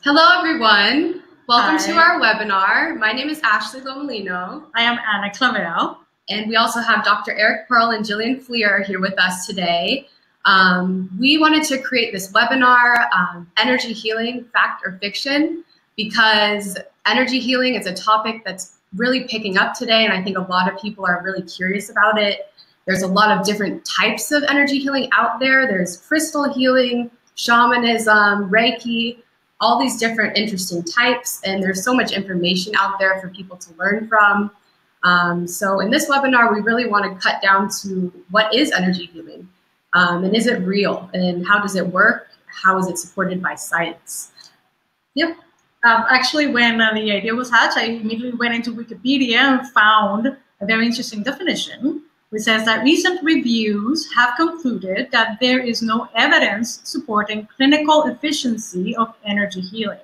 Hello, everyone. Welcome to Hi. our webinar. My name is Ashley Lomolino. I am Anna Clavel. And we also have Dr. Eric Pearl and Jillian Fleer here with us today. We wanted to create this webinar, Energy Healing, Fact or Fiction, because energy healing is a topic that's really picking up today, and I think a lot of people are really curious about it. There's a lot of different types of energy healing out there. There's crystal healing, shamanism, Reiki, all these different interesting types, and there's so much information out there for people to learn from. So in this webinar, we really want to cut down to what is energy healing, and is it real, and how does it work? How is it supported by science? Yep. Actually, when the idea was hatched, I immediately went into Wikipedia and found a very interesting definition, which says that recent reviews have concluded that there is no evidence supporting clinical efficiency of energy healing.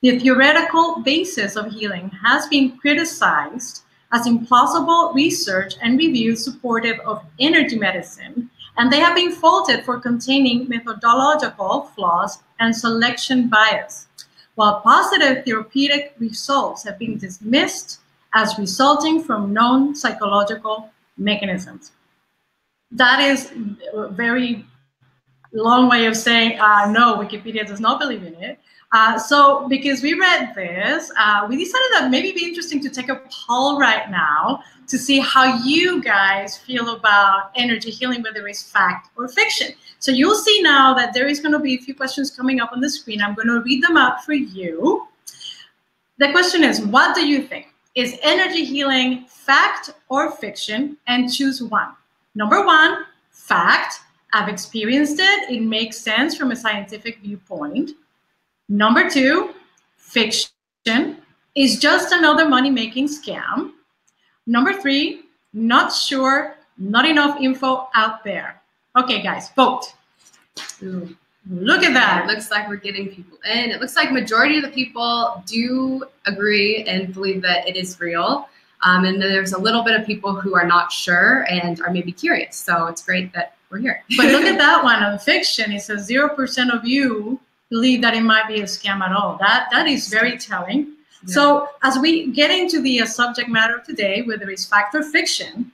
The theoretical basis of healing has been criticized as implausible research and reviews supportive of energy medicine, and they have been faulted for containing methodological flaws and selection bias, while positive therapeutic results have been dismissed as resulting from known psychological mechanisms. That is a very long way of saying, no, Wikipedia does not believe in it. So because we read this, we decided that maybe it'd be interesting to take a poll right now to see how you guys feel about energy healing, whether it's fact or fiction. So you'll see now that there is going to be a few questions coming up on the screen. I'm going to read them out for you. The question is, what do you think? Is energy healing fact or fiction? And choose one. Number one, fact. I've experienced it. It makes sense from a scientific viewpoint. Number two, fiction is just another money-making scam. Number three, not sure, not enough info out there. Okay, guys, vote. Ooh. Look at that. It looks like we're getting people in. It looks like majority of the people do agree and believe that it is real. And then there's a little bit of people who are not sure and are maybe curious. So it's great that we're here. But look at that one on fiction. It says 0% of you believe that it might be a scam at all. That is very telling. Yeah. So as we get into the subject matter of today, whether it's fact or fiction,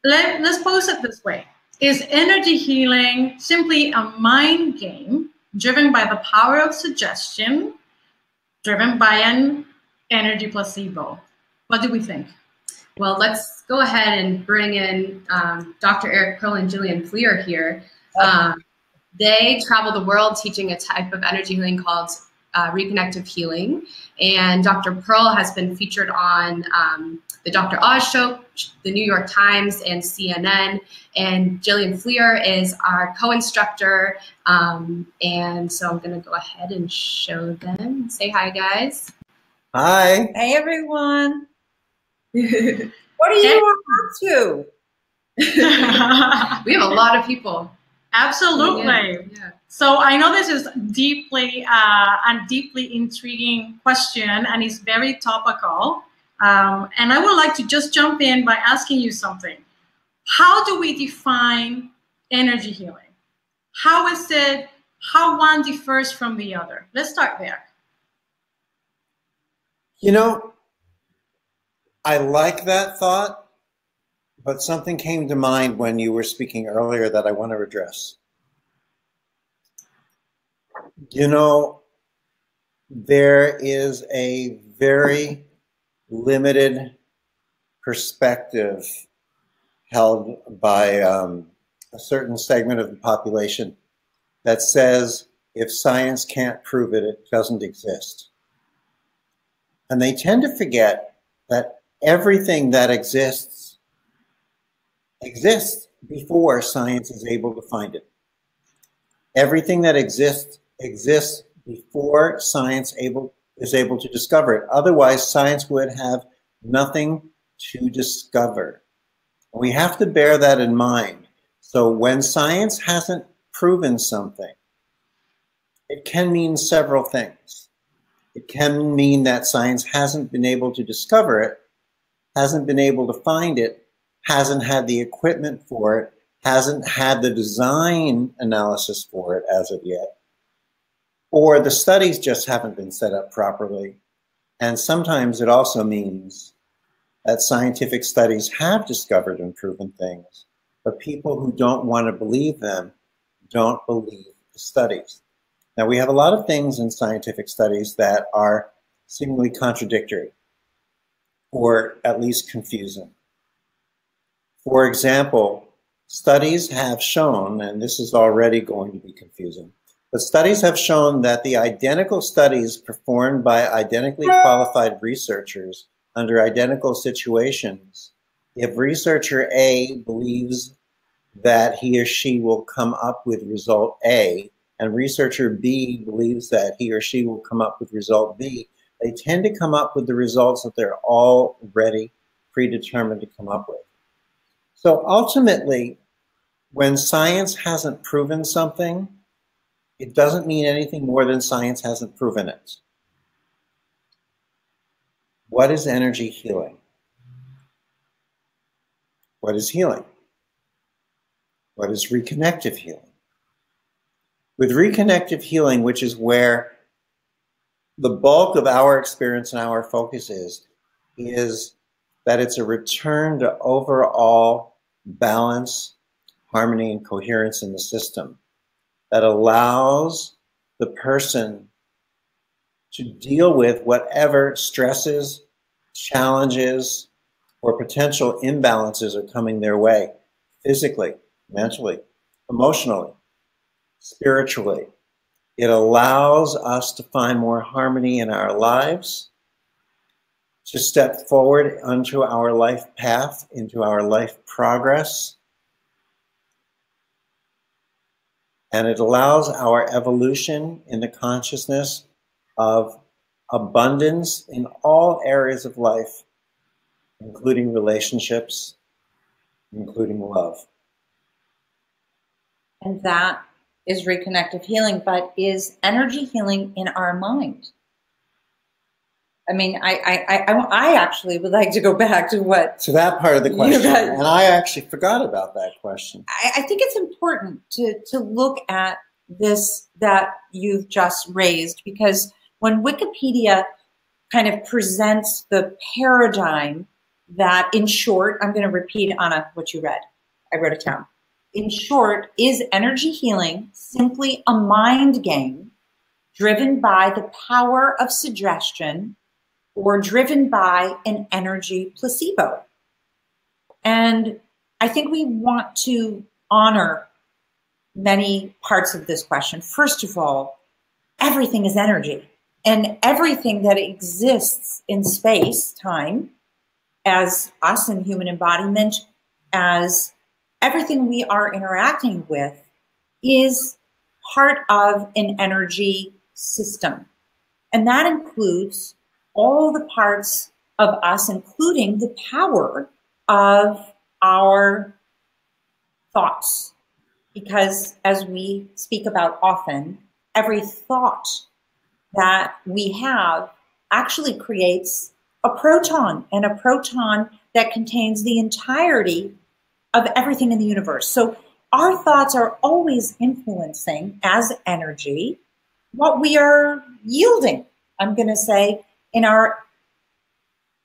let's pose it this way. Is energy healing simply a mind game driven by the power of suggestion, driven by an energy placebo? What do we think? Well, let's go ahead and bring in Dr. Eric Pearl and Jillian Fleer here. They travel the world teaching a type of energy healing called reconnective healing. And Dr. Pearl has been featured on the Dr. Oz Show, the New York Times, and CNN. And Jillian Fleer is our co-instructor. And so I'm going to go ahead and show them. Say hi, guys. Hi. Hey, everyone. What are you up to? We have a lot of people. Absolutely. Yeah. So I know this is deeply a deeply intriguing question, and it's very topical. And I would like to just jump in by asking you something. How do we define energy healing? How is it, how one differs from the other? Let's start there. You know, I like that thought, but something came to mind when you were speaking earlier that I want to address. You know, there is a very limited perspective held by a certain segment of the population that says if science can't prove it, it doesn't exist. And they tend to forget that everything that exists before science is able to find it. Everything that exists before science is able to discover it. Otherwise, science would have nothing to discover. We have to bear that in mind. So when science hasn't proven something, it can mean several things. It can mean that science hasn't been able to discover it, hasn't been able to find it, hasn't had the equipment for it, hasn't had the design analysis for it as of yet, or the studies just haven't been set up properly. And sometimes it also means that scientific studies have discovered and proven things, but people who don't want to believe them don't believe the studies. Now, we have a lot of things in scientific studies that are seemingly contradictory, or at least confusing. For example, studies have shown, and this is already going to be confusing, but studies have shown that the identical studies performed by identically qualified researchers under identical situations, if researcher A believes that he or she will come up with result A, and researcher B believes that he or she will come up with result B, they tend to come up with the results that they're already predetermined to come up with. So ultimately, when science hasn't proven something, it doesn't mean anything more than science hasn't proven it. What is energy healing? What is healing? What is reconnective healing? With reconnective healing, which is where the bulk of our experience and our focus is that it's a return to overall balance, harmony, and coherence in the system that allows the person to deal with whatever stresses, challenges, or potential imbalances are coming their way, physically, mentally, emotionally, spiritually. It allows us to find more harmony in our lives, to step forward onto our life path, into our life progress. And it allows our evolution in the consciousness of abundance in all areas of life, including relationships, including love. And that is reconnective healing, but is energy healing in our mind? I mean, I actually would like to go back to what... To that part of the question, and I actually forgot about that question. I think it's important to look at this that you've just raised, because when Wikipedia kind of presents the paradigm that, in short, I'm going to repeat, Anna, what you read. I wrote it down. In short, is energy healing simply a mind game driven by the power of suggestion or driven by an energy placebo? And I think we want to honor many parts of this question. First of all, everything is energy, and everything that exists in space, time, as us in human embodiment, as everything we are interacting with, is part of an energy system. And that includes all the parts of us, including the power of our thoughts. Because as we speak about often, every thought that we have actually creates a proton, and a proton that contains the entirety of everything in the universe. So our thoughts are always influencing, as energy, what we are yielding, I'm going to say, in our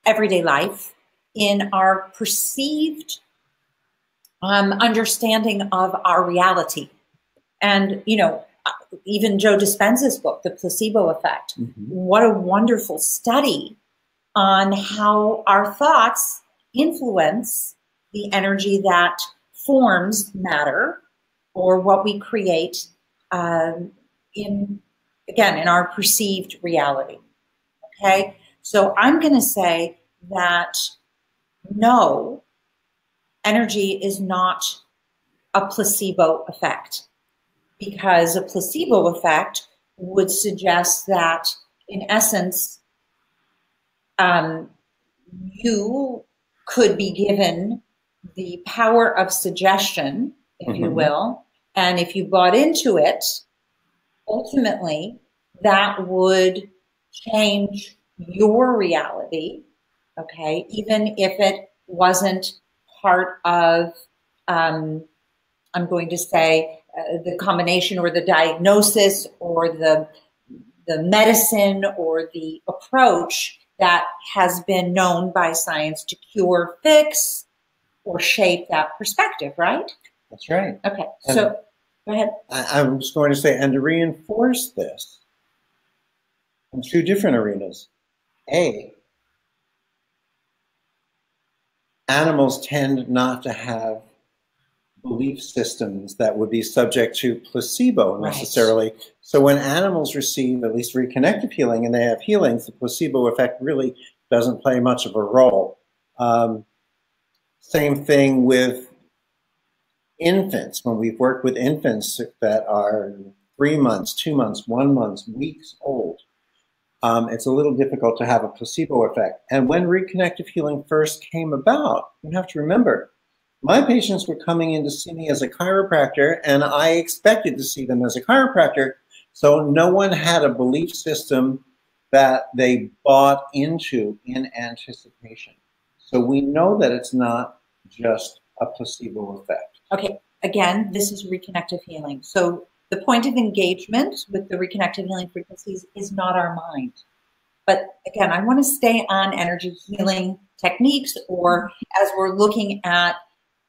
everyday life, in our perceived understanding of our reality. And, you know, even Joe Dispenza's book, The Placebo Effect, what a wonderful study on how our thoughts influence the energy that forms matter, or what we create in our perceived reality. Okay, so I'm going to say that no, energy is not a placebo effect, because a placebo effect would suggest that, in essence, you could be given the power of suggestion, if you will, and if you bought into it, ultimately, that would change your reality, okay, even if it wasn't part of I'm going to say, the combination or the diagnosis or the medicine or the approach that has been known by science to cure, fix, or shape that perspective, right? That's right. Okay, so go ahead. I'm just going to say, and to reinforce this in two different arenas. A, animals tend not to have belief systems that would be subject to placebo necessarily. Right. So when animals receive at least reconnective healing and they have healings, the placebo effect really doesn't play much of a role. Same thing with infants. When we've worked with infants that are 3 months, 2 months, 1 month, weeks old, it's a little difficult to have a placebo effect. And when reconnective healing first came about, you have to remember, my patients were coming in to see me as a chiropractor, and I expected to see them as a chiropractor. So no one had a belief system that they bought into in anticipation. So we know that it's not just a placebo effect. Okay, again, this is reconnective healing. So the point of engagement with the reconnective healing frequencies is not our mind. But again, I want to stay on energy healing techniques, or as we're looking at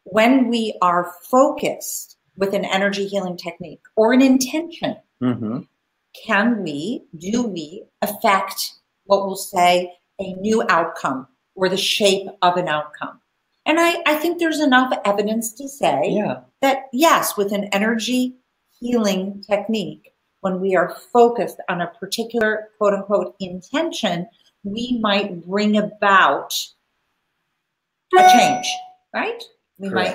when we are focused with an energy healing technique or an intention, do we affect what we'll say a new outcome or the shape of an outcome? And I think there's enough evidence to say that yes, with an energy healing technique, when we are focused on a particular quote unquote intention, we might bring about a change, right?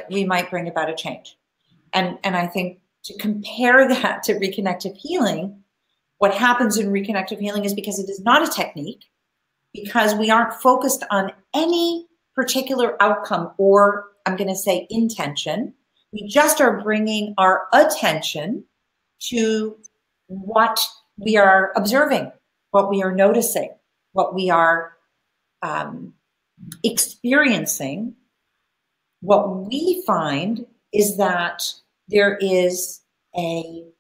We might bring about a change. And I think to compare that to reconnective healing, what happens in reconnective healing is, because it is not a technique, because we aren't focused on any particular outcome, or I'm going to say intention, we just are bringing our attention to what we are observing, what we are noticing, what we are experiencing. What we find is that there is I'm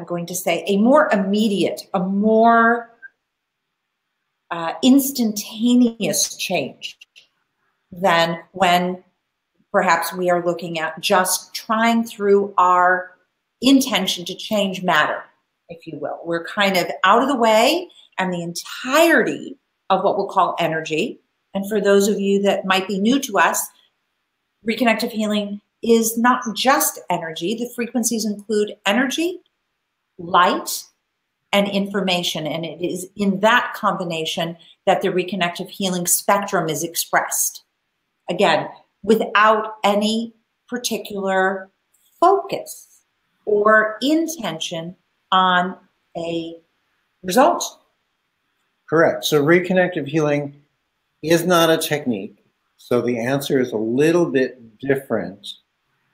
going to say, a more immediate, a more instantaneous change than when perhaps we are looking at just trying through our intention to change matter, if you will. We're kind of out of the way, and the entirety of what we'll call energy. And for those of you that might be new to us, reconnective healing is not just energy. The frequencies include energy, light, and information. And it is in that combination that the reconnective healing spectrum is expressed. Again, without any particular focus or intention on a result. Correct. So reconnective healing is not a technique. So the answer is a little bit different.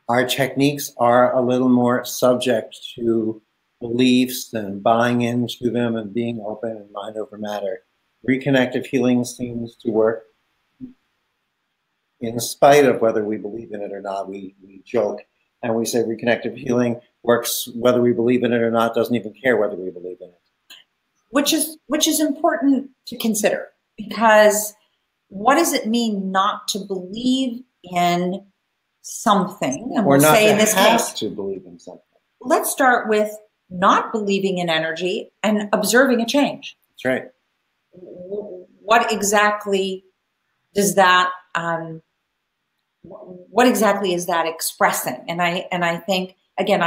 Our techniques are a little more subject to beliefs and buying into them and being open and mind over matter. Reconnective healing seems to work in spite of whether we believe in it or not. We joke and we say reconnective healing works whether we believe in it or not, doesn't even care whether we believe in it. Which is important to consider, because what does it mean not to believe in something? And we'll say in this case, to believe in something. Let's start with not believing in energy and observing a change. That's right. What exactly does that? What exactly is that expressing? And I think, again,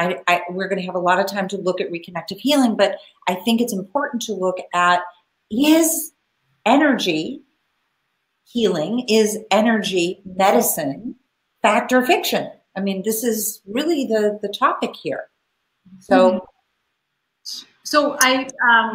we're going to have a lot of time to look at reconnective healing, but I think it's important to look at, is energy healing, is energy medicine fact or fiction? I mean, this is really the topic here. So I,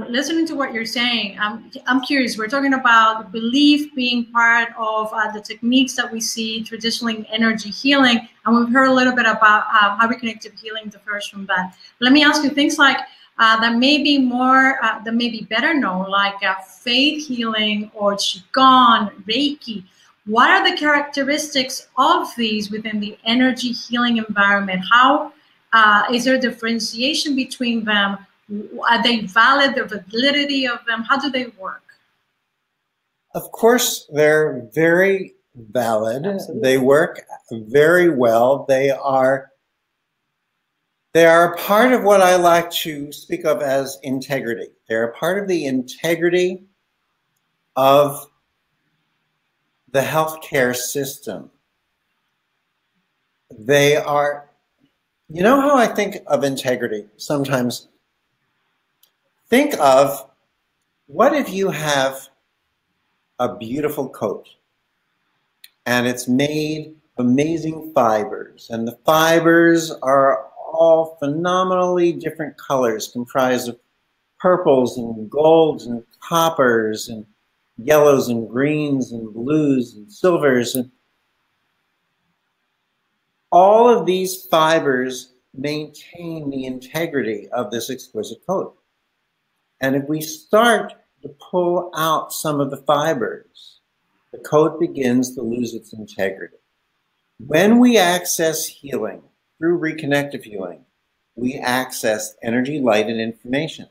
listening to what you're saying, I'm curious. We're talking about belief being part of the techniques that we see traditionally in energy healing, and we've heard a little bit about how reconnective healing differs from that. Let me ask you things like that may be more, that may be better known, like faith healing or Qigong, Reiki. what are the characteristics of these within the energy healing environment? How is there differentiation between them? Are they valid, the validity of them? How do they work? Of course, they're very valid. Absolutely. They work very well. They are a part of what I like to speak of as integrity. They're a part of the integrity of the healthcare system. They are, you know how I think of integrity sometimes? Think of, what if you have a beautiful coat and it's made of amazing fibers, and the fibers are all phenomenally different colors, comprised of purples and golds and coppers and yellows and greens and blues and silvers, and all of these fibers maintain the integrity of this exquisite coat. And if we start to pull out some of the fibers, the coat begins to lose its integrity. When we access healing through reconnective healing, we access energy, light, and information.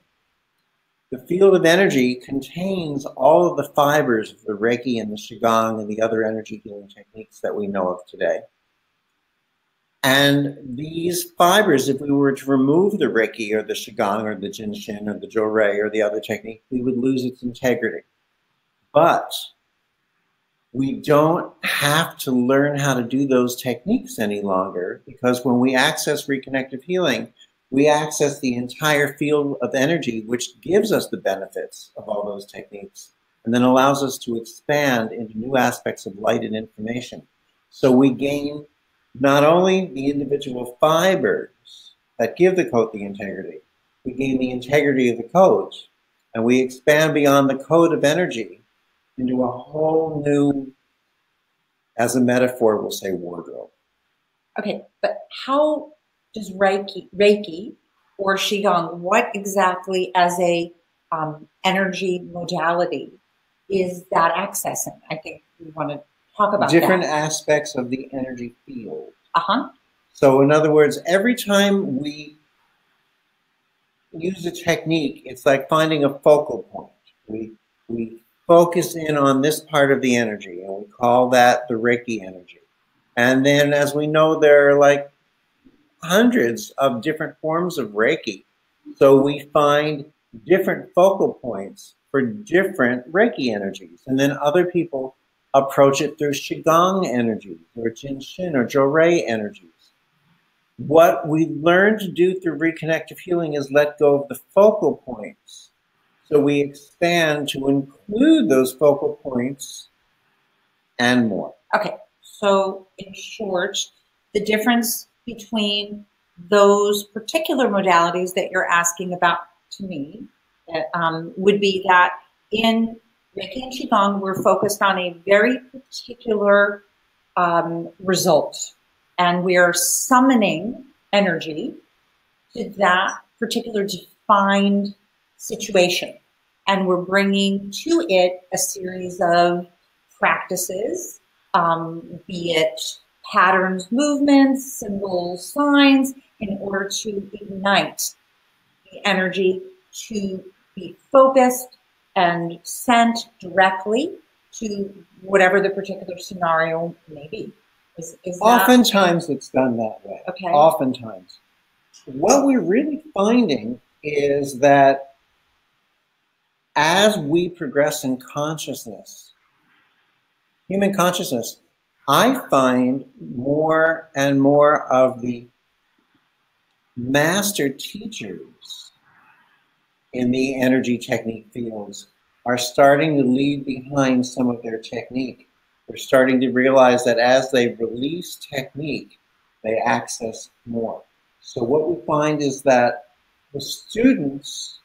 The field of energy contains all of the fibers of the Reiki and the Qigong and the other energy healing techniques that we know of today. And these fibers, if we were to remove the Reiki or the Qigong or the Jinshin or the Jorei or the other technique, we would lose its integrity. But we don't have to learn how to do those techniques any longer, because when we access reconnective healing, we access the entire field of energy, which gives us the benefits of all those techniques and then allows us to expand into new aspects of light and information. So we gain not only the individual fibers that give the coat the integrity, we gain the integrity of the coat, and we expand beyond the code of energy into a whole new, as a metaphor, we'll say, wardrobe. Okay, but how does Reiki or Qigong, what exactly as a energy modality is that accessing? I think we want to talk about different that. Aspects of the energy field. Uh-huh. So in other words, every time we use a technique, it's like finding a focal point. We focus in on this part of the energy, and we call that the Reiki energy. And then, as we know, there are like hundreds of different forms of Reiki. So we find different focal points for different Reiki energies. And then other people approach it through Qigong energies or Jinshin or Jorei energies. What we learn to do through reconnective healing is let go of the focal points. So we expand to include those focal points and more. Okay, so in short, the difference between those particular modalities that you're asking about to me would be that in Reiki and Qigong, we're focused on a very particular result, and we're summoning energy to that particular defined situation, and we're bringing to it a series of practices, be it patterns, movements, symbols, signs, in order to ignite the energy to be focused and sent directly to whatever the particular scenario may be. Is Oftentimes it's done that way. Okay. Oftentimes. What we're really finding is that as we progress in consciousness, human consciousness, I find more and more of the master teachers in the energy technique fields are starting to leave behind some of their technique. They're starting to realize that as they release technique, they access more. So what we find is that the students,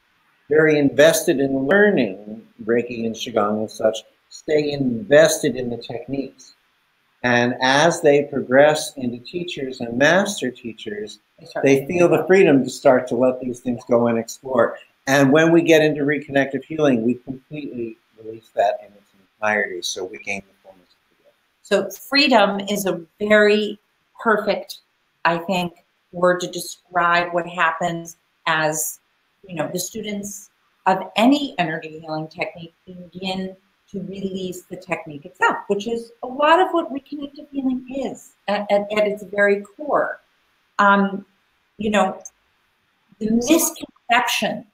very invested in learning Reiki and Qigong and such, stay invested in the techniques. And as they progress into teachers and master teachers, they feel the freedom to start to let these things go and explore. And when we get into reconnective healing, we completely release that in its entirety, so we gain the fullness of the gift. So freedom is a very perfect, I think, word to describe what happens as, you know, the students of any energy healing technique begin to release the technique itself, which is a lot of what reconnective healing is at its very core. You know, the misconception,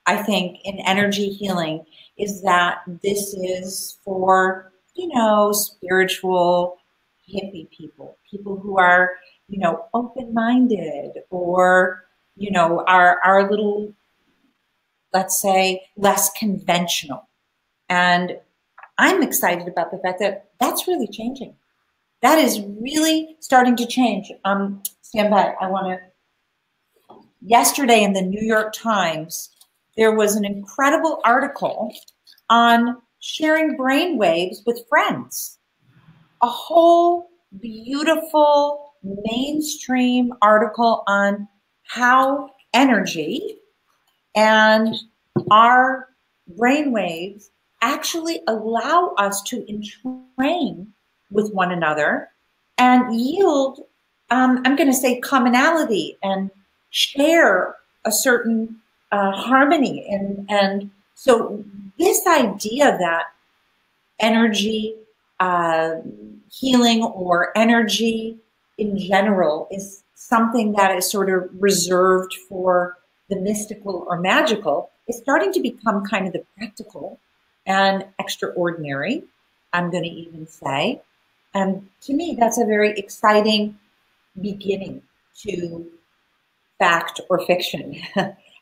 I think, in energy healing is that this is for, you know, spiritual hippie people, people who are, you know, open-minded, or, you know, are a little, let's say, less conventional. And I'm excited about the fact that that's really changing. That is really starting to change. Stand by. I want to. Yesterday in the New York Times, there was an incredible article on sharing brainwaves with friends. A whole beautiful mainstream article on how energy and our brainwaves actually allow us to entrain with one another and yield, I'm going to say, commonality and share a certain harmony. And so this idea that energy healing or energy in general is something that is sort of reserved for the mystical or magical is starting to become kind of the practical and extraordinary, I'm going to even say. And to me, that's a very exciting beginning to fact or fiction.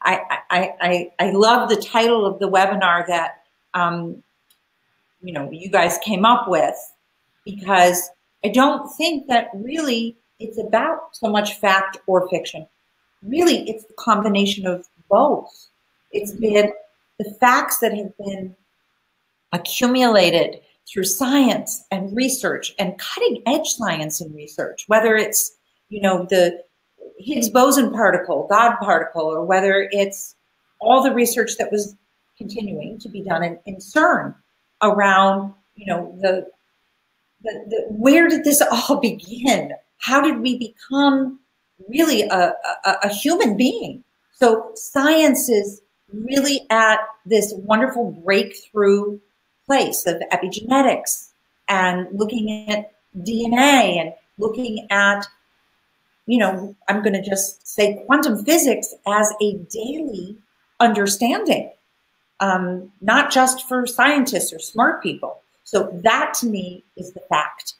I love the title of the webinar that you know, you guys came up with, because I don't think that really it's about so much fact or fiction. Really, it's the combination of both. It's been the facts that have been accumulated through science and research and cutting edge science and research, whether it's, you know, the Higgs boson particle, God particle, or whether it's all the research that was continuing to be done in CERN around, you know, the where did this all begin? How did we become really a human being? So science is really at this wonderful breakthrough place of epigenetics and looking at DNA and looking at, you know, I'm going to just say quantum physics as a daily understanding, not just for scientists or smart people. So that to me is the fact.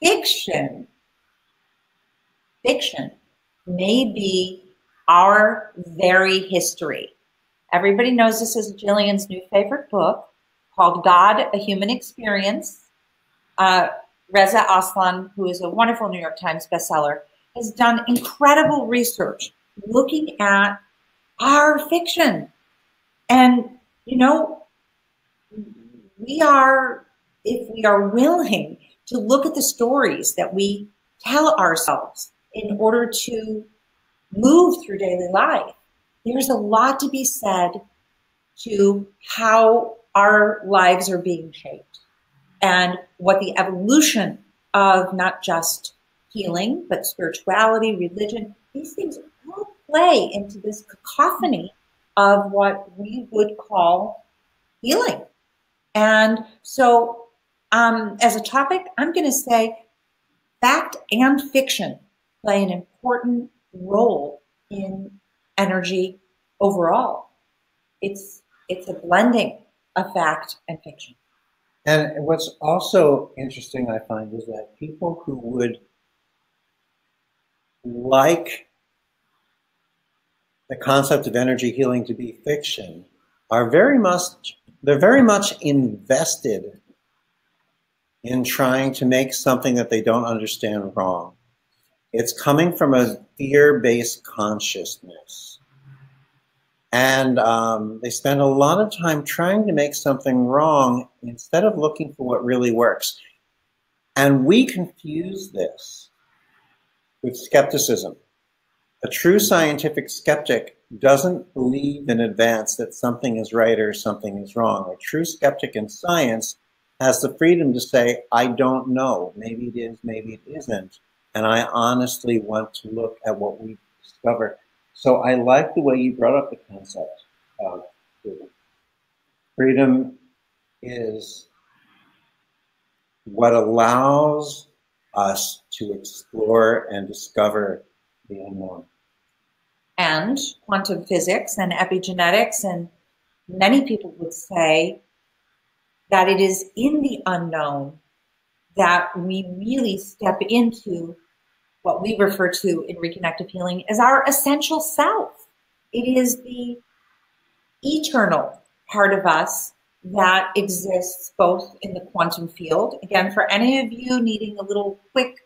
Fiction may be our very history. Everybody knows this is Jillian's new favorite book called God, A Human Experience. Reza Aslan, who is a wonderful New York Times bestseller, has done incredible research looking at our fiction. And, you know, we are, if we are willing to look at the stories that we tell ourselves in order to move through daily life, there's a lot to be said to how our lives are being shaped and what the evolution of not just healing, but spirituality, religion, these things all play into this cacophony of what we would call healing. And so as a topic, I'm going to say fact and fiction play an important role in energy overall. It's a blending of fact and fiction. And what's also interesting, I find, is that people who would like the concept of energy healing to be fiction are very much invested in trying to make something that they don't understand wrong. It's coming from a fear-based consciousness. And they spend a lot of time trying to make something wrong instead of looking for what really works. And we confuse this with skepticism. A true scientific skeptic doesn't believe in advance that something is right or something is wrong. A true skeptic in science has the freedom to say, I don't know. Maybe it is, maybe it isn't. And I honestly want to look at what we discover. So I like the way you brought up the concept of freedom. Freedom is what allows us to explore and discover the unknown. And quantum physics and epigenetics, and many people would say that it is in the unknown that we really step into what we refer to in reconnective healing as our essential self. It is the eternal part of us that exists both in the quantum field. Again, for any of you needing a little quick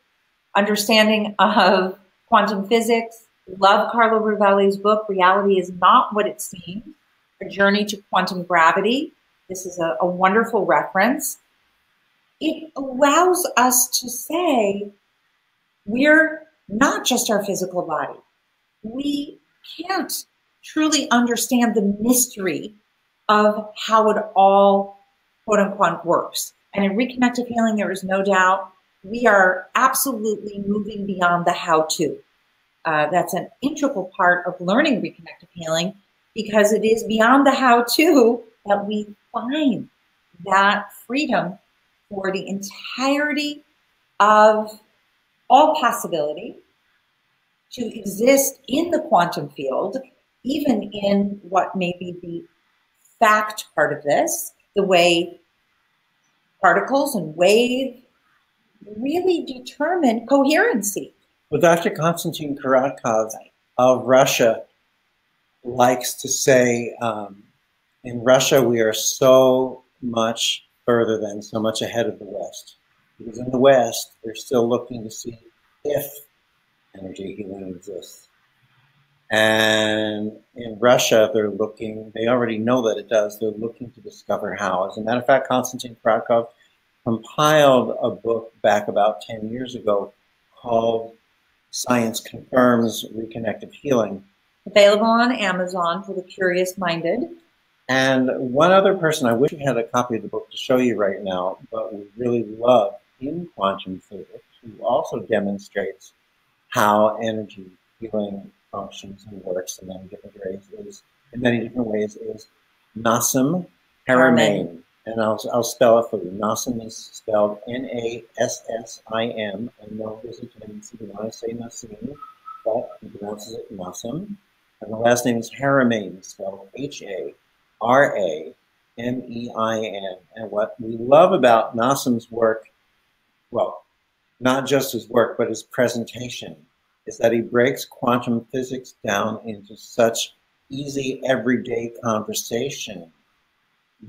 understanding of quantum physics, love Carlo Rovelli's book, Reality is Not What It Seems, A Journey to Quantum Gravity. This is a wonderful reference. It allows us to say we're not just our physical body. We can't truly understand the mystery of how it all, quote unquote, works. And in reconnective healing, there is no doubt we are absolutely moving beyond the how-to. That's an integral part of learning reconnective healing, because it is beyond the how-to that we find that freedom for the entirety of all possibility to exist in the quantum field, even in what may be the fact part of this, the way particles and wave really determine coherency. Well, Dr. Konstantin Karatkov of Russia likes to say, in Russia, we are so much further than, so much ahead of the West. Because in the West, they're still looking to see if energy healing exists. And in Russia, they're looking, they already know that it does, they're looking to discover how. As a matter of fact, Konstantin Karatkov compiled a book back about 10 years ago called Science Confirms Reconnective Healing. Available on Amazon for the curious-minded. And one other person, I wish we had a copy of the book to show you right now, but we really love in quantum physics, who also demonstrates how energy healing functions and works in many different ways, is Nassim Haramein. And I'll spell it for you. Nassim is spelled Nassim. I know there's a tendency to want to say Nassim, but he pronounces it Nassim. And the last name is Haramein, spelled Haramein. And what we love about Nassim's work, well, not just his work, but his presentation, is that he breaks quantum physics down into such easy, everyday conversation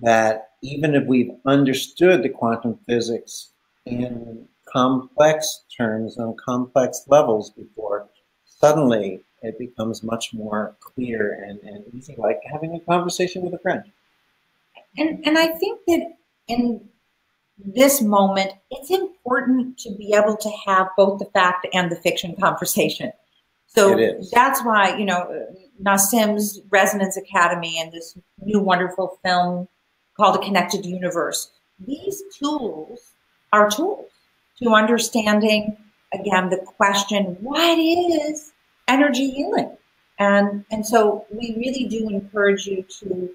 that even if we've understood the quantum physics in complex terms on complex levels before, suddenly it becomes much more clear and easy, like having a conversation with a friend. And I think that in this moment, it's important to be able to have both the fact and the fiction conversation. So that's why, you know, Nassim's Resonance Academy and this new wonderful film called A Connected Universe, these tools are tools to understanding, again, the question, what is energy healing? And so we really do encourage you to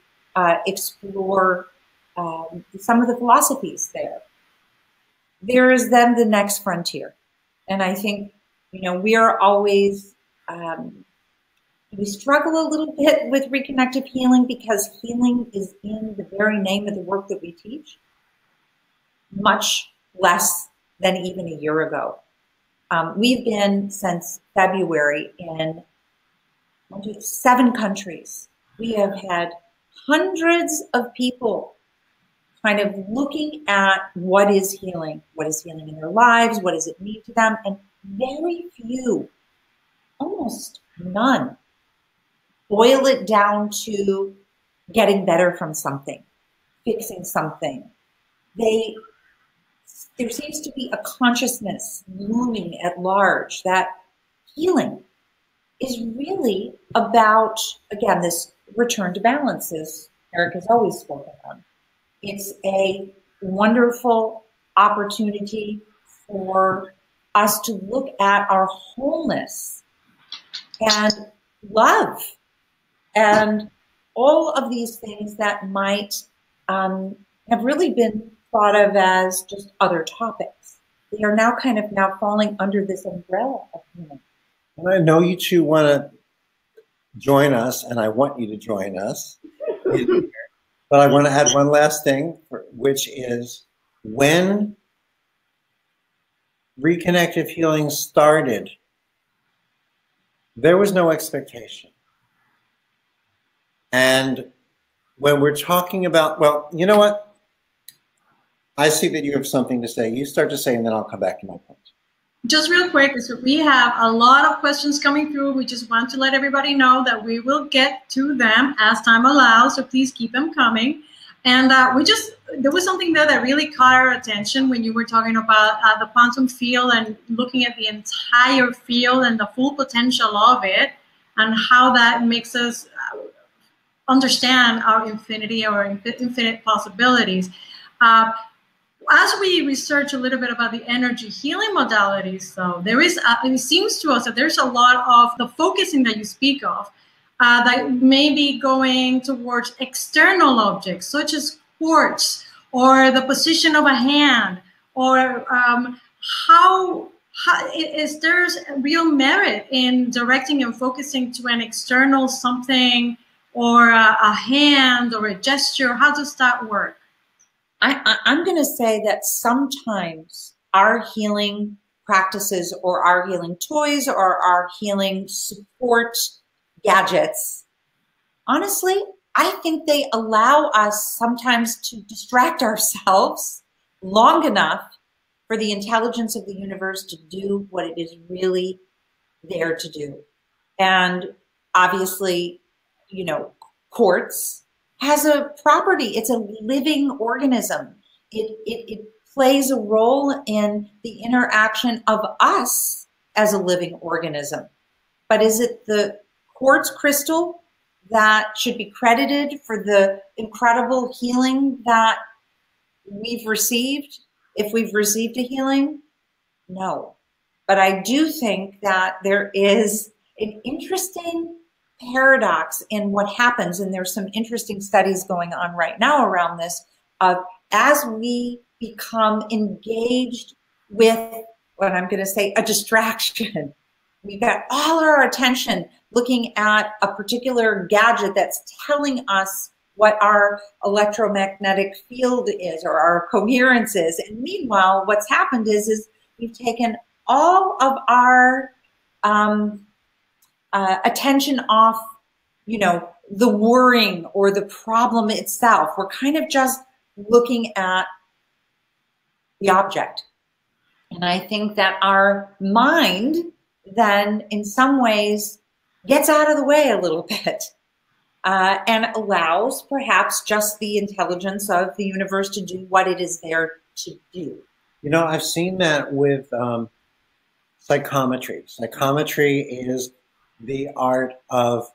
explore some of the philosophies there. There is then the next frontier. And I think, you know, we are always, we struggle a little bit with reconnective healing because healing is in the very name of the work that we teach, much less than even a year ago. We've been since February in 7 countries. We have had hundreds of people kind of looking at what is healing in their lives, what does it mean to them, and very few, almost none, boil it down to getting better from something, fixing something. There seems to be a consciousness looming at large that healing is really about, again, this return to balance, as Eric has always spoken on. It's a wonderful opportunity for us to look at our wholeness and love and all of these things that might have really been thought of as just other topics. They are now kind of falling under this umbrella of healing. And I know you two want to join us, and I want you to join us. But I want to add one last thing, which is when reconnective healing started, there was no expectation. And when we're talking about, well, you know what? I see that you have something to say. You start to say, and then I'll come back to my point. Just real quick, so we have a lot of questions coming through. We just want to let everybody know that we will get to them as time allows, so please keep them coming. And there was something there that really caught our attention when you were talking about the quantum field and looking at the entire field and the full potential of it and how that makes us understand our infinity or infinite possibilities. As we research a little bit about the energy healing modalities, though, there is, it seems to us that there's a lot of the focusing that you speak of that may be going towards external objects, such as quartz or the position of a hand, or how is there's real merit in directing and focusing to an external something or a hand or a gesture? How does that work? I'm going to say that sometimes our healing practices or our healing toys or our healing support gadgets, honestly, I think they allow us sometimes to distract ourselves long enough for the intelligence of the universe to do what it is really there to do. And obviously, you know, quartz has a property. It's a living organism. It plays a role in the interaction of us as a living organism. But is it the quartz crystal that should be credited for the incredible healing that we've received? If we've received a healing? No. But I do think that there is an interesting paradox in what happens, and there's some interesting studies going on right now around this, of as we become engaged with what I'm going to say, a distraction, we've got all our attention looking at a particular gadget that's telling us what our electromagnetic field is or our coherence is. And meanwhile, what's happened is we've taken all of our attention off, you know, the worrying or the problem itself. We're kind of just looking at the object. And I think that our mind then in some ways gets out of the way a little bit and allows perhaps just the intelligence of the universe to do what it is there to do. You know, I've seen that with psychometry. Psychometry is the art of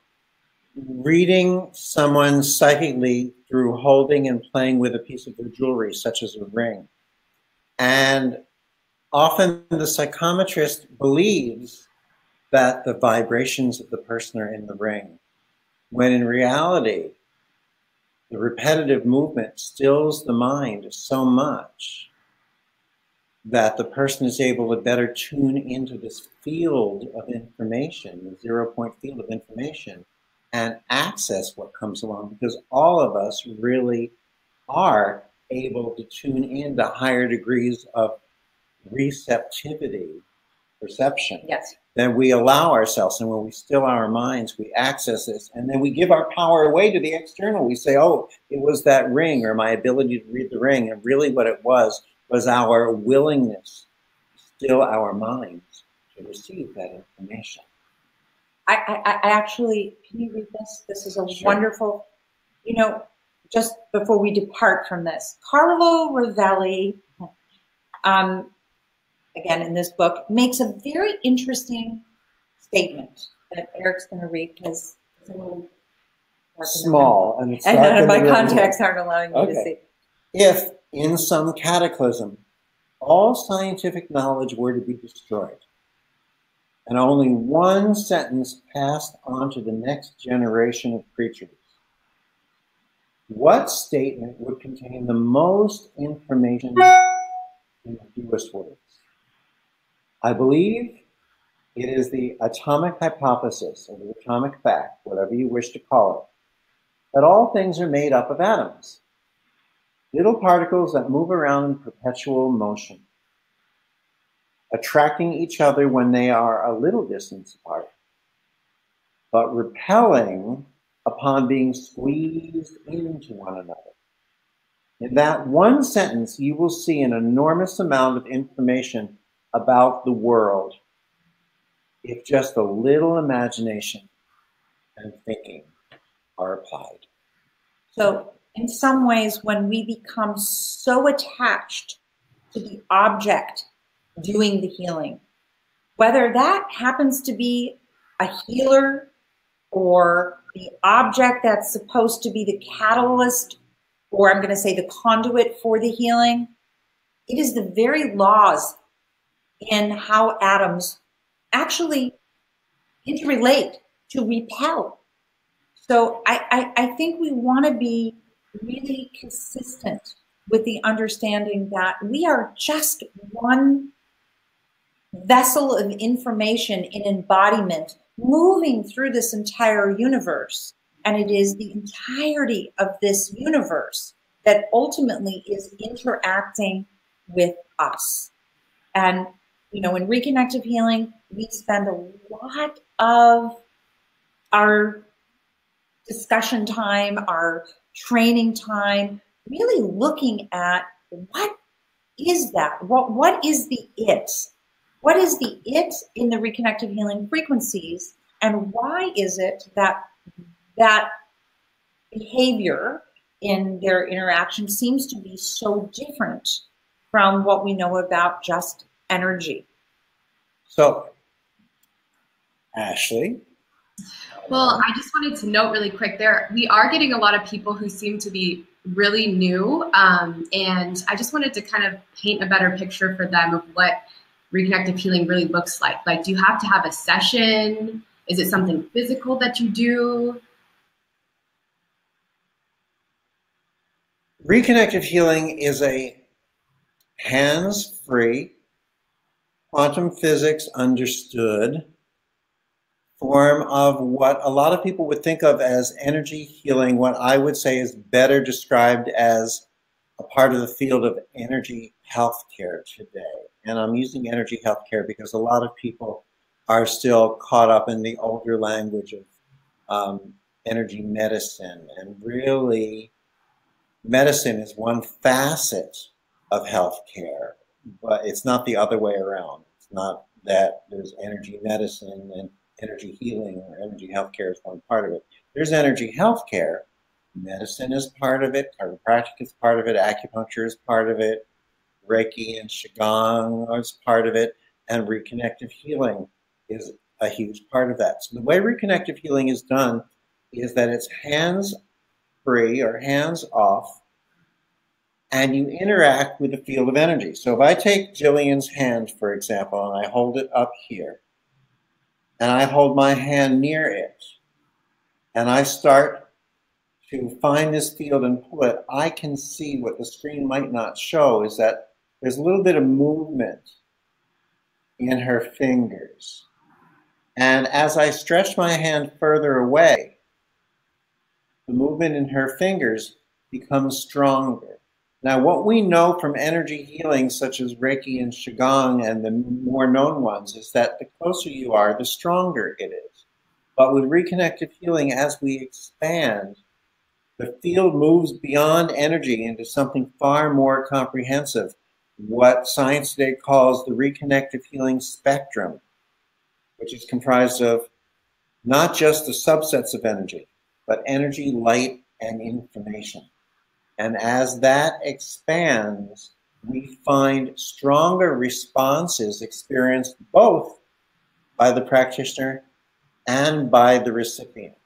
reading someone psychically through holding and playing with a piece of their jewelry, such as a ring. And often the psychometrist believes that the vibrations of the person are in the ring, when in reality, the repetitive movement stills the mind so much that the person is able to better tune into this field of information, the 0-point field of information, and access what comes along, because all of us really are able to tune into higher degrees of receptivity, perception, Yes. than we allow ourselves. And when we still our minds, we access this, and then we give our power away to the external. We say, oh, it was that ring or my ability to read the ring. And really what it was our willingness to still our minds to receive that information. I actually, can you read this? This is a Sure. wonderful, you know, just before we depart from this, Carlo Rovelli, again in this book, makes a very interesting statement that Eric's going to read because it's a little dark Small. And, it's and dark none of in my the room. contacts aren't allowing me to Okay. see. If in some cataclysm, all scientific knowledge were to be destroyed, and only one sentence passed on to the next generation of creatures, what statement would contain the most information in the fewest words? I believe it is the atomic hypothesis, or the atomic fact, whatever you wish to call it, that all things are made up of atoms, little particles that move around in perpetual motion, attracting each other when they are a little distance apart, but repelling upon being squeezed into one another. In that one sentence, you will see an enormous amount of information about the world if just a little imagination and thinking are applied. So in some ways, when we become so attached to the object doing the healing, whether that happens to be a healer or the object that's supposed to be the catalyst, or I'm going to say the conduit for the healing, it is the very laws in how atoms actually interrelate to repel. So I think we want to be really consistent with the understanding that we are just one vessel of information in embodiment moving through this entire universe. And it is the entirety of this universe that ultimately is interacting with us. And, you know, in reconnective healing, we spend a lot of our discussion time, our training time, really looking at what is that? What is the it? What is the it in the reconnective healing frequencies? And why is it that that behavior in their interaction seems to be so different from what we know about just energy? So, Ashley? Well, I just wanted to note really quick there, we are getting a lot of people who seem to be really new. And I just wanted to kind of paint a better picture for them of what reconnective healing really looks like. Like, do you have to have a session? Is it something physical that you do? Reconnective healing is a hands-free, quantum physics understood form of what a lot of people would think of as energy healing, what I would say is better described as a part of the field of energy healthcare today. And I'm using energy healthcare because a lot of people are still caught up in the older language of energy medicine. And really, medicine is one facet of healthcare, but it's not the other way around. It's not that there's energy medicine and energy healing or energy healthcare is one part of it. There's energy healthcare. Medicine is part of it. Chiropractic is part of it. Acupuncture is part of it. Reiki and Qigong is part of it. And reconnective healing is a huge part of that. So the way reconnective healing is done is that it's hands-free or hands-off, and you interact with the field of energy. So if I take Jillian's hand, for example, and I hold it up here, and I hold my hand near it, and I start to find this field and pull it, I can see what the screen might not show is that there's a little bit of movement in her fingers. And as I stretch my hand further away, the movement in her fingers becomes stronger. Now, what we know from energy healing, such as Reiki and Qigong and the more known ones, is that the closer you are, the stronger it is. But with reconnective healing, as we expand, the field moves beyond energy into something far more comprehensive, what science today calls the reconnective healing spectrum, which is comprised of not just the subsets of energy, but energy, light, and information. And as that expands, we find stronger responses experienced both by the practitioner and by the recipient.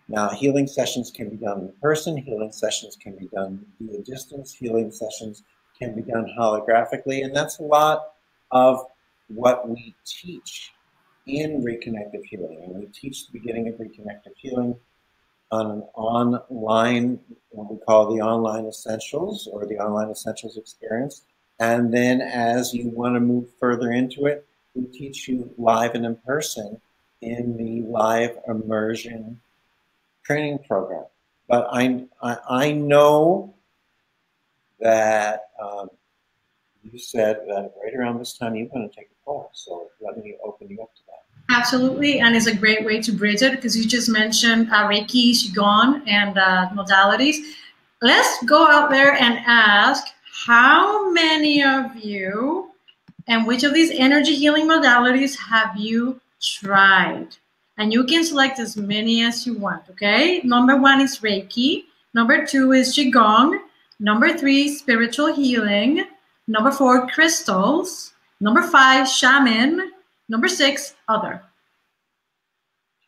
Now, healing sessions can be done in person, healing sessions can be done via distance, healing sessions can be done holographically, and that's a lot of what we teach in Reconnective Healing. And we teach the beginning of Reconnective Healing on an online, what we call the Online Essentials or the Online Essentials Experience. And then as you want to move further into it, we teach you live and in person in the live immersion training program. But I know that you said that right around this time you're going to take a poll. So let me open you up to that. Absolutely, and it's a great way to bridge it because you just mentioned Reiki, Qigong, and modalities. Let's go out there and ask how many of you and which of these energy healing modalities have you tried? And you can select as many as you want, okay? Number 1 is Reiki. Number 2 is Qigong. Number 3, spiritual healing. Number 4, crystals. Number 5, shaman. Number 6, other.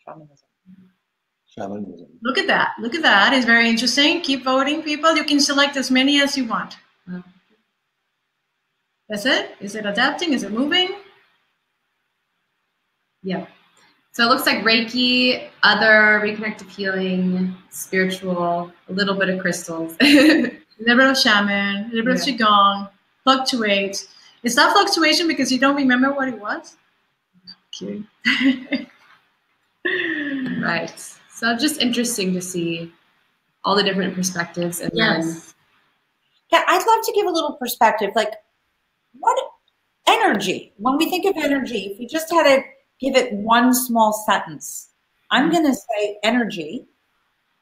Shamanism. Look at that. Look at that. It's very interesting. Keep voting, people. You can select as many as you want. That's it? Is it adapting? Is it moving? Yeah. So it looks like Reiki, other, reconnective healing, spiritual, a little bit of crystals. A little bit of shaman, a little bit of Qigong, fluctuates. Is that fluctuation because you don't remember what it was? Okay. Right. So just interesting to see all the different perspectives. And Yes. Yeah, I'd love to give a little perspective. Like, what energy? When we think of energy, if we just had to give it one small sentence, I'm going to say energy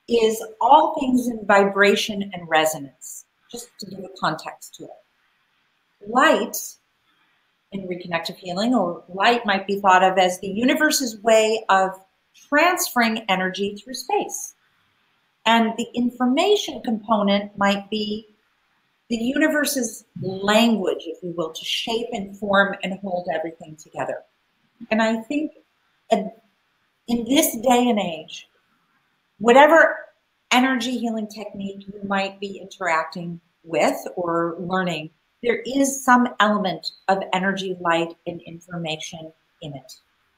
is all things in vibration and resonance, just to give a context to it. Light, in reconnective healing, or light might be thought of as the universe's way of transferring energy through space. And the information component might be the universe's language, if you will, to shape and form and hold everything together. And I think in this day and age, whatever energy healing technique you might be interacting with or learning, there is some element of energy, light, and information in it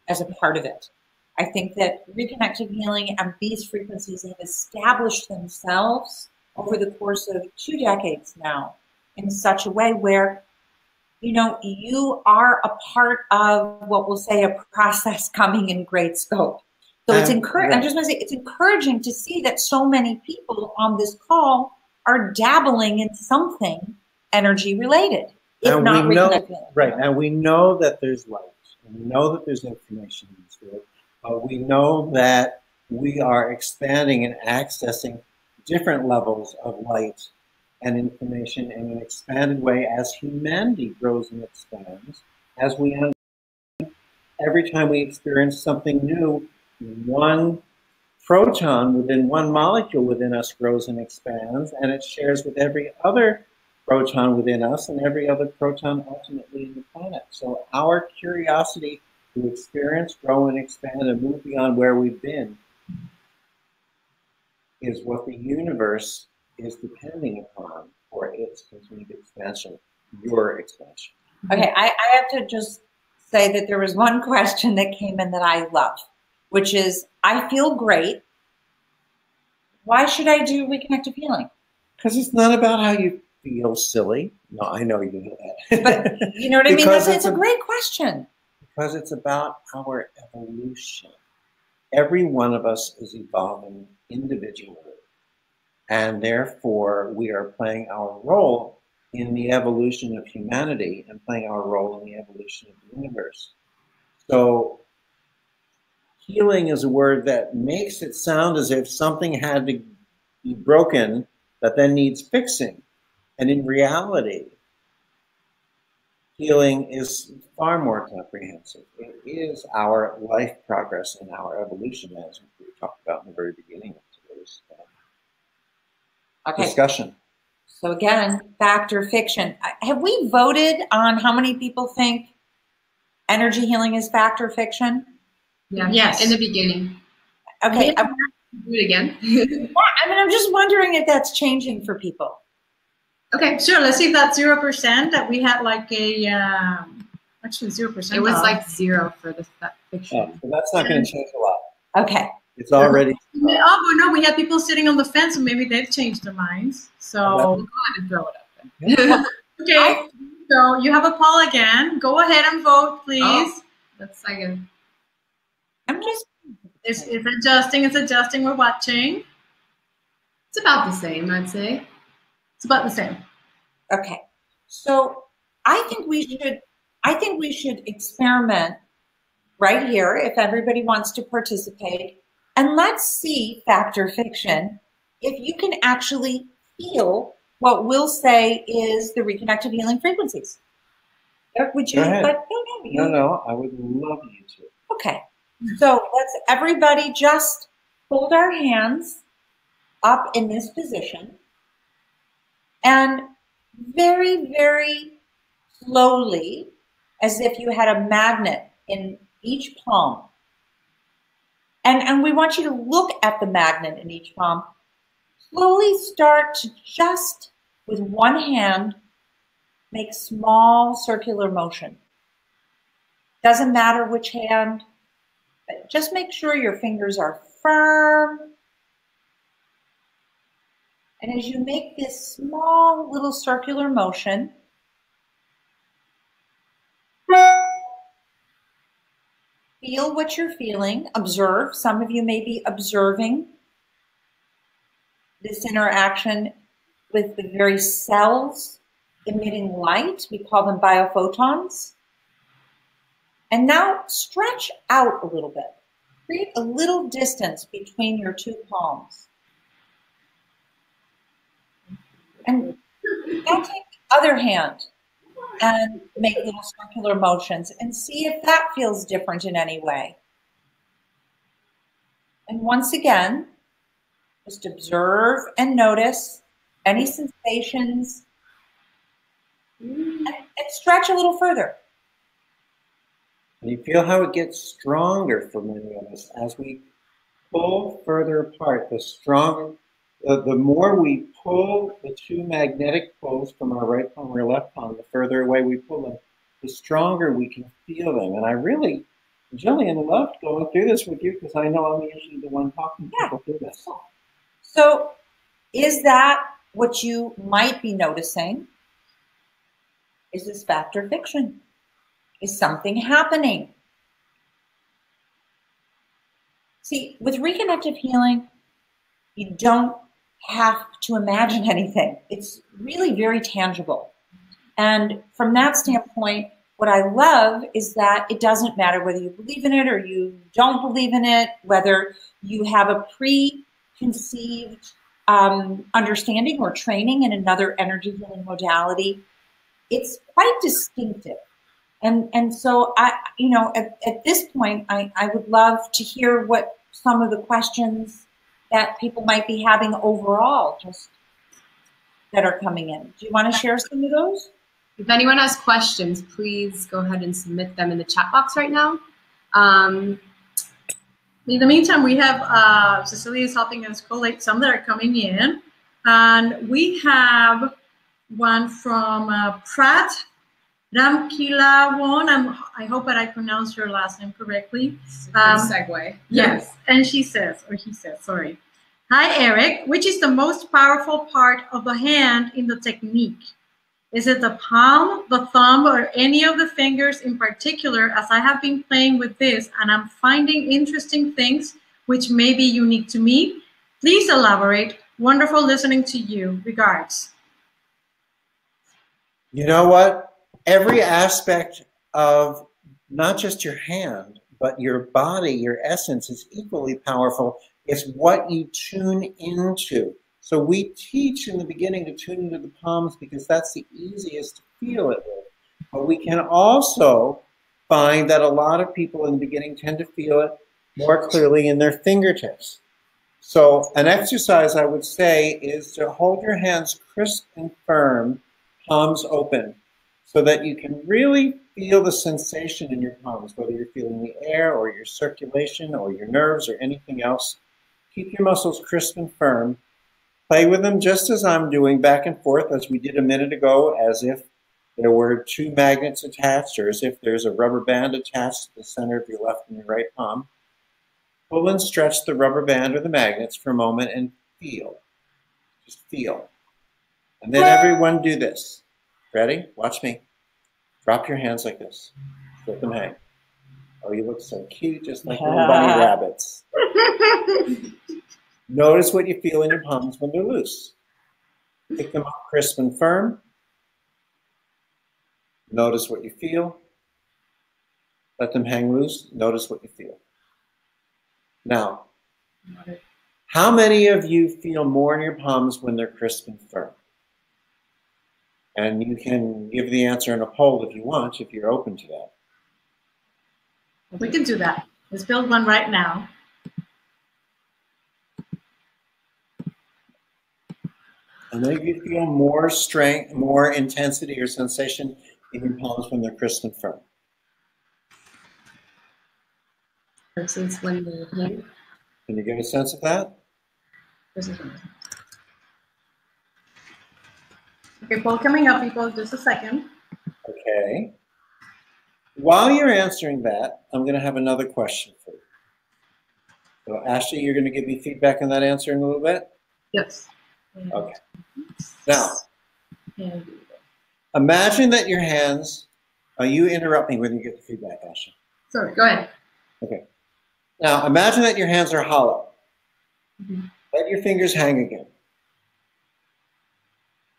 as a part of it. I think that reconnective healing and these frequencies have established themselves over the course of 2 decades now in such a way where, you know, you are a part of what we'll say a process coming in great scope. So it's encouraging. I'm just going to say it's encouraging to see that so many people on this call are dabbling in something energy related, if not reconnected healing. Right, and we know that there's light, and we know that there's information in this field. We know that we are expanding and accessing different levels of light and information in an expanded way as humanity grows and expands. As we every time we experience something new, one proton within one molecule within us grows and expands, and it shares with every other proton within us and every other proton ultimately in the planet. So our curiosity to experience, grow, and expand and move beyond where we've been is what the universe is depending upon for its continued expansion, your expansion. Okay, I have to just say that there was one question that came in that I love, which is, I feel great. Why should I do reconnective healing? Because it's not about how you feel, silly. No, I know you know that. But you know what I mean? It's a great question. Because it's about our evolution. Every one of us is evolving individually. And therefore, we are playing our role in the evolution of humanity and playing our role in the evolution of the universe. So healing is a word that makes it sound as if something had to be broken that then needs fixing. And in reality, healing is far more comprehensive. It is our life progress and our evolution, as we talked about in the very beginning of today's discussion. So again, fact or fiction. Have we voted on how many people think energy healing is fact or fiction? Yeah. Yes. In the beginning. Okay. Do it again. I mean, I'm just wondering if that's changing for people. Okay. Sure, let's see if that's 0%. That we had like a, actually 0%. It was like 0 for this fiction. Oh, so that's not going to change a lot. Okay. It's already. Oh, well, no, we had people sitting on the fence, and maybe they've changed their minds. So, Go ahead and throw it up then. okay. So you have a poll again. Go ahead and vote, please. Oh, that's like a. I'm just. It's adjusting. It's adjusting. We're watching. It's about the same, I'd say. It's about the same. Okay. So I think we should experiment right here if everybody wants to participate. And let's see, fact or fiction, if you can actually feel what we'll say is the reconnected healing frequencies. Eric, would you? Go ahead. No, I would love you to. Okay. So let's everybody just hold our hands up in this position and very, very slowly, as if you had a magnet in each palm. And we want you to look at the magnet in each palm. Slowly start to just, with one hand, make small circular motion. Doesn't matter which hand, but just make sure your fingers are firm. And as you make this small little circular motion, feel what you're feeling, observe. Some of you may be observing this interaction with the very cells emitting light. We call them biophotons. And now stretch out a little bit. Create a little distance between your two palms. And now take the other hand and make little circular motions and see if that feels different in any way. And once again, just observe and notice any sensations and stretch a little further. And you feel how it gets stronger for many of us as we pull further apart. The stronger, the more we pull the two magnetic poles from our right palm or left palm, the further away we pull them, the stronger we can feel them. And I really, Jillian, loved going through this with you because I know I'm usually the one talking to people through this. So is that what you might be noticing? Is this fact or fiction? Is something happening? See, with reconnective healing, you don't have to imagine anything. It's really very tangible. And from that standpoint, what I love is that it doesn't matter whether you believe in it or you don't believe in it, whether you have a preconceived understanding or training in another energy healing modality. It's quite distinctive. And so at this point, I would love to hear what some of the questions that people might be having overall just that are coming in. Do you want to share some of those? If anyone has questions, please go ahead and submit them in the chat box right now. In the meantime, we have Cecilia is helping us collate some that are coming in. And we have one from Prat Ramkilawon. I hope that I pronounced your last name correctly. Segue. Yes. And she says, or he says, sorry. Hi, Eric. Which is the most powerful part of the hand in the technique? Is it the palm, the thumb, or any of the fingers in particular, as I have been playing with this and I'm finding interesting things which may be unique to me? Please elaborate. Wonderful listening to you. Regards. You know what? Every aspect of not just your hand, but your body, your essence is equally powerful. It's what you tune into. So we teach in the beginning to tune into the palms because that's the easiest to feel it with. But we can also find that a lot of people in the beginning tend to feel it more clearly in their fingertips. So an exercise I would say is to hold your hands crisp and firm, palms open, so that you can really feel the sensation in your palms, whether you're feeling the air or your circulation or your nerves or anything else. Keep your muscles crisp and firm. Play with them just as I'm doing, back and forth, as we did a minute ago, as if there were two magnets attached, or as if there's a rubber band attached to the center of your left and your right palm. Pull and stretch the rubber band or the magnets for a moment and feel. Just feel. And then everyone do this. Ready? Watch me. Drop your hands like this. Let them hang. Oh, you look so cute, just like little bunny rabbits. Notice what you feel in your palms when they're loose. Pick them up crisp and firm. Notice what you feel. Let them hang loose. Notice what you feel. Now, how many of you feel more in your palms when they're crisp and firm? And you can give the answer in a poll if you want, if you're open to that. We can do that. Let's build one right now. And then you feel more strength, more intensity or sensation in your palms when they're crisp and firm. Versus when they're hang. Can you get a sense of that? Okay, poll coming up, people. Just a second. Okay. While you're answering that, I'm going to have another question for you. So, Ashley, you're going to give me feedback on that answer in a little bit? Yes. Okay. Now, imagine that your hands, you interrupt me when you get the feedback, Ashley. Sorry, go ahead. Okay. Now, imagine that your hands are hollow. Mm-hmm. Let your fingers hang again.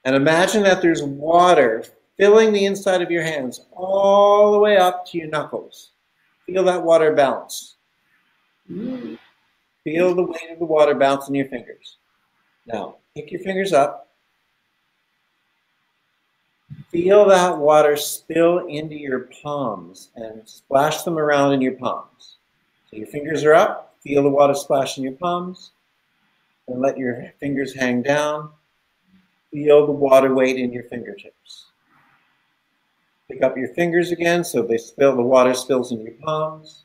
And imagine that there's water filling the inside of your hands all the way up to your knuckles. Feel that water bounce. Mm. Feel the weight of the water bounce in your fingers. Now, pick your fingers up. Feel that water spill into your palms and splash them around in your palms. So your fingers are up. Feel the water splash in your palms. And let your fingers hang down. Feel the water weight in your fingertips. Pick up your fingers again so they spill, the water spills into your palms.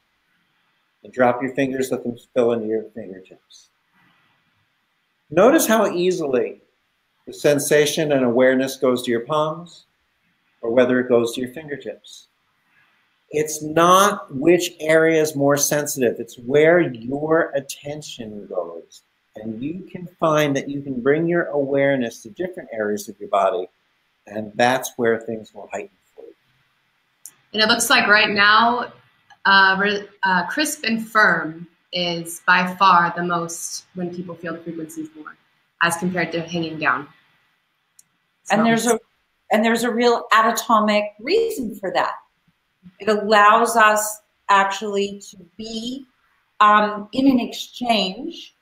And drop your fingers, let them spill into your fingertips. Notice how easily the sensation and awareness goes to your palms or whether it goes to your fingertips. It's not which area is more sensitive, it's where your attention goes. And you can find that you can bring your awareness to different areas of your body, and that's where things will heighten for you. And it looks like right now, crisp and firm is by far the most when people feel the frequencies more, as compared to hanging down. So. And there's a real anatomic reason for that. It allows us actually to be in an exchange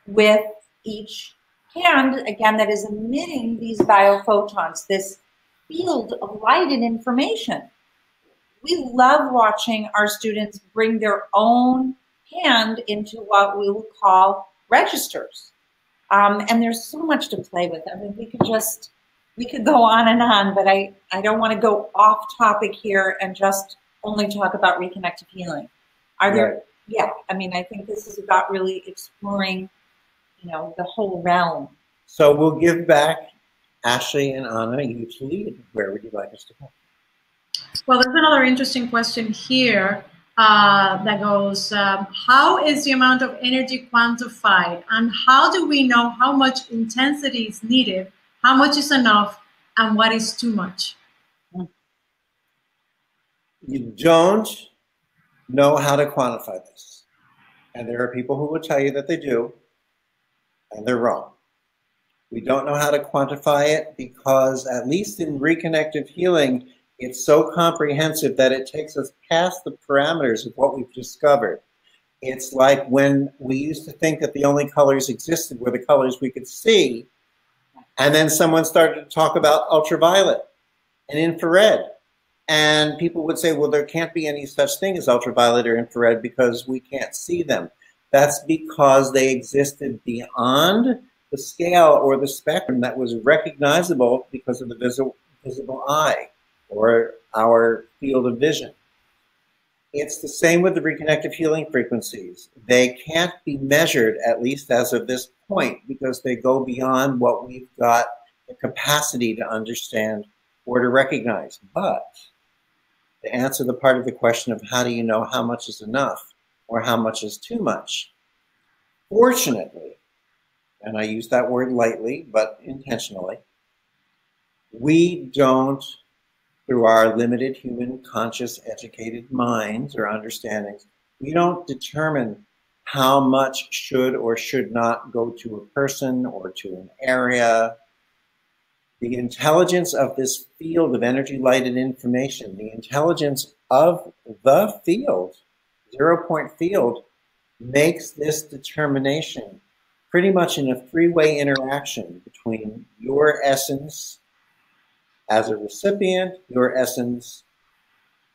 with each hand, again, that is emitting these biophotons, this field of light and information. We love watching our students bring their own hand into what we will call registers. And there's so much to play with. I mean, we could go on and on, but I don't want to go off topic here and just only talk about reconnective healing. Yeah, I mean, I think this is about really exploring, the whole realm. So we'll give back Ashley and Anna, you to lead. Where would you like us to go? Well, there's another interesting question here that goes, how is the amount of energy quantified, and how do we know how much intensity is needed, how much is enough, and what is too much? You don't know how to quantify this. And there are people who will tell you that they do, and they're wrong. We don't know how to quantify it because, at least in reconnective healing, it's so comprehensive that it takes us past the parameters of what we've discovered. It's like when we used to think that the only colors existed were the colors we could see, and then someone started to talk about ultraviolet and infrared. And people would say, well, there can't be any such thing as ultraviolet or infrared because we can't see them. That's because they existed beyond the scale or the spectrum that was recognizable because of the visible eye or our field of vision. It's the same with the reconnective healing frequencies. They can't be measured, at least as of this point, because they go beyond what we've got the capacity to understand or to recognize. But to answer the part of the question of how do you know how much is enough or how much is too much, fortunately, and I use that word lightly but intentionally, we don't, through our limited human conscious educated minds or understandings, we don't determine how much should or should not go to a person or to an area. The intelligence of this field of energy, light, and information, the intelligence of the field, 0-point field, makes this determination pretty much in a three-way interaction between your essence as a recipient, your essence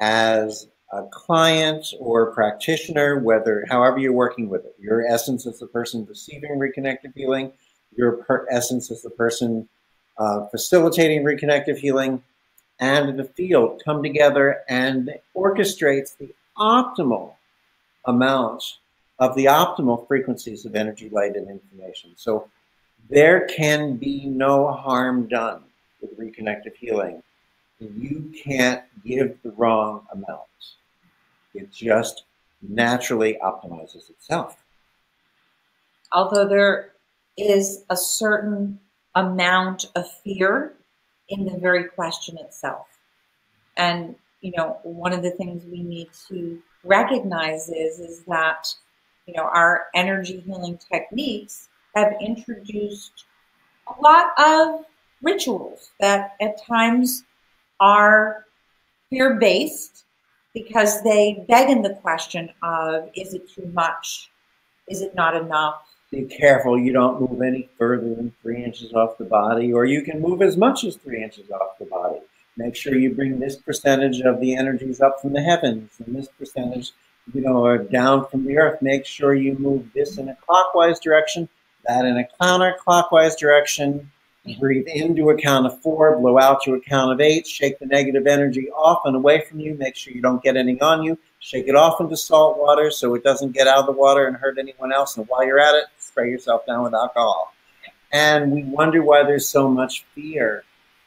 as a client or practitioner, however you're working with it. Your essence as the person receiving reconnective healing, your essence as the person facilitating reconnective healing, and the field come together and orchestrates the optimal amount of the optimal frequencies of energy, light, and information. So there can be no harm done with reconnective healing. You can't give the wrong amount. It just naturally optimizes itself. Although there is a certain amount of fear in the very question itself. And, you know, one of the things we need to recognize is that, you know, our energy healing techniques have introduced a lot of rituals that at times are fear-based because they beg in the question of, is it too much? Is it not enough? Be careful you don't move any further than 3 inches off the body, or you can move as much as 3 inches off the body. Make sure you bring this percentage of the energies up from the heavens and this percentage, you know, or down from the earth. Make sure you move this in a clockwise direction, that in a counterclockwise direction. Breathe in to a count of 4, blow out to a count of 8, shake the negative energy off and away from you. Make sure you don't get any on you. Shake it off into salt water so it doesn't get out of the water and hurt anyone else. And while you're at it, spray yourself down with alcohol. And we wonder why there's so much fear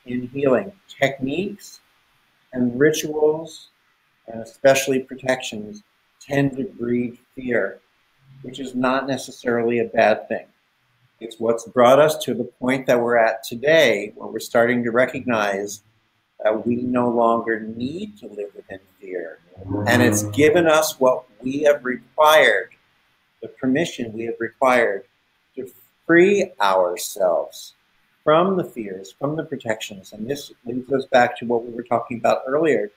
in healing. Techniques and rituals, and especially protections, tend to breed fear, which is not necessarily a bad thing. It's what's brought us to the point that we're at today, where we're starting to recognize that we no longer need to live within fear. And it's given us what we have required, the permission we have required to free ourselves from the fears, from the protections. And this leads us back to what we were talking about earlier,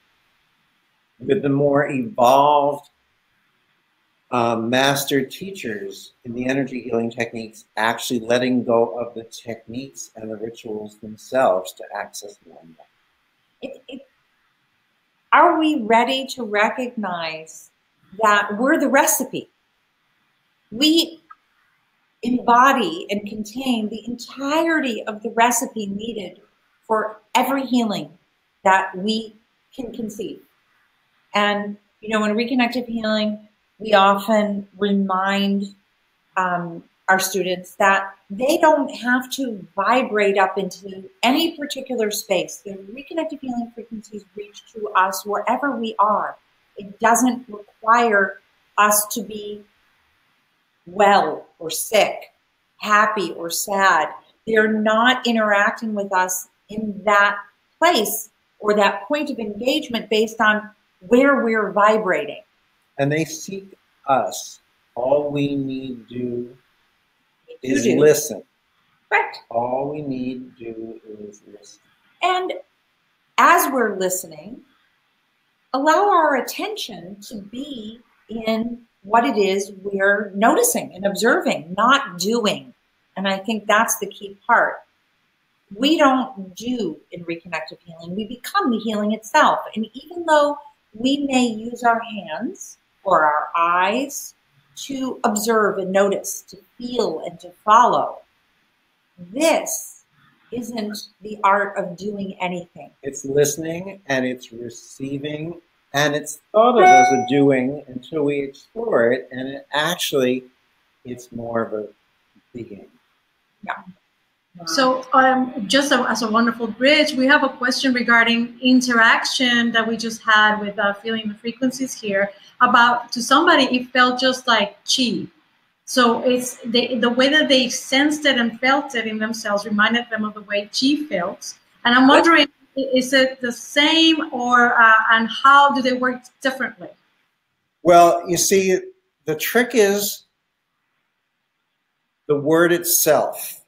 with the more evolved master teachers in the energy healing techniques actually letting go of the techniques and the rituals themselves to access them. Are we ready to recognize that we're the recipe? We embody and contain the entirety of the recipe needed for every healing that we can conceive. And, you know, in reconnective healing, we often remind our students that they don't have to vibrate up into any particular space. The reconnective healing frequencies reach to us wherever we are. It doesn't require us to be well or sick, happy or sad. They're not interacting with us in that place or that point of engagement based on where we're vibrating. And they seek us. All we need to do is listen. Correct. All we need to do is listen. And as we're listening, allow our attention to be in what it is we're noticing and observing, not doing. And I think that's the key part. We don't do in reconnective healing. We become the healing itself. And even though we may use our hands or our eyes to observe and notice, to feel and to follow, this isn't the art of doing anything. It's listening and it's receiving And it's thought of as a doing until we explore it, and it's more of a being. Yeah. So just as a wonderful bridge, we have a question regarding interaction that we just had with feeling the frequencies here about, to somebody, it felt just like chi. So it's the way that they sensed it and felt it in themselves reminded them of the way chi felt. And I'm wondering, is it the same, or and how do they work differently? Well, you see, the trick is the word itself.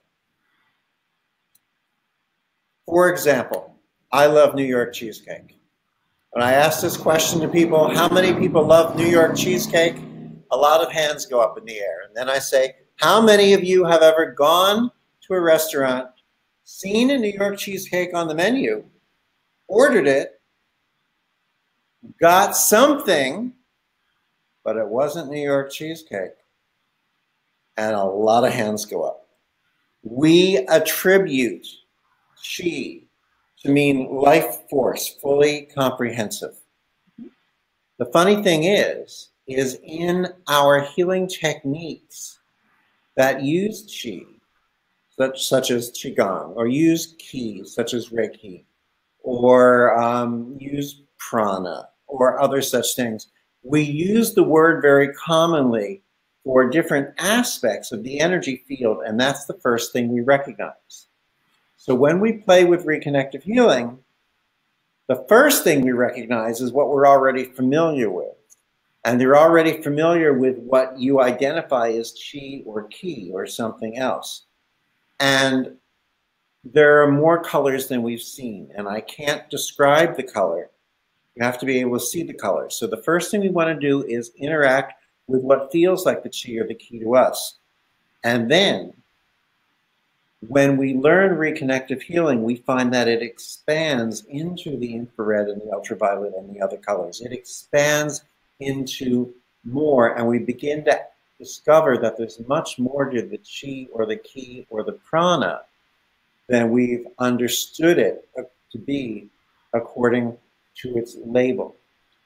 For example, I love New York cheesecake. When I ask this question to people, how many people love New York cheesecake? A lot of hands go up in the air. And then I say, how many of you have ever gone to a restaurant, seen a New York cheesecake on the menu, ordered it, got something, but it wasn't New York cheesecake? And a lot of hands go up. We attribute chi to mean life force, fully comprehensive. The funny thing is in our healing techniques that use chi, such as Qigong, or use Ki, such as Reiki, or use prana, or other such things, we use the word very commonly for different aspects of the energy field, and that's the first thing we recognize. So when we play with reconnective healing, the first thing we recognize is what we're already familiar with. And they're already familiar with what you identify as chi or ki or something else. And there are more colors than we've seen, and I can't describe the color. You have to be able to see the color. So the first thing we want to do is interact with what feels like the chi or the ki to us. And then when we learn reconnective healing, we find that it expands into the infrared and the ultraviolet and the other colors. It expands into more, and we begin to discover that there's much more to the chi or the ki or the prana than we've understood it to be according to its label.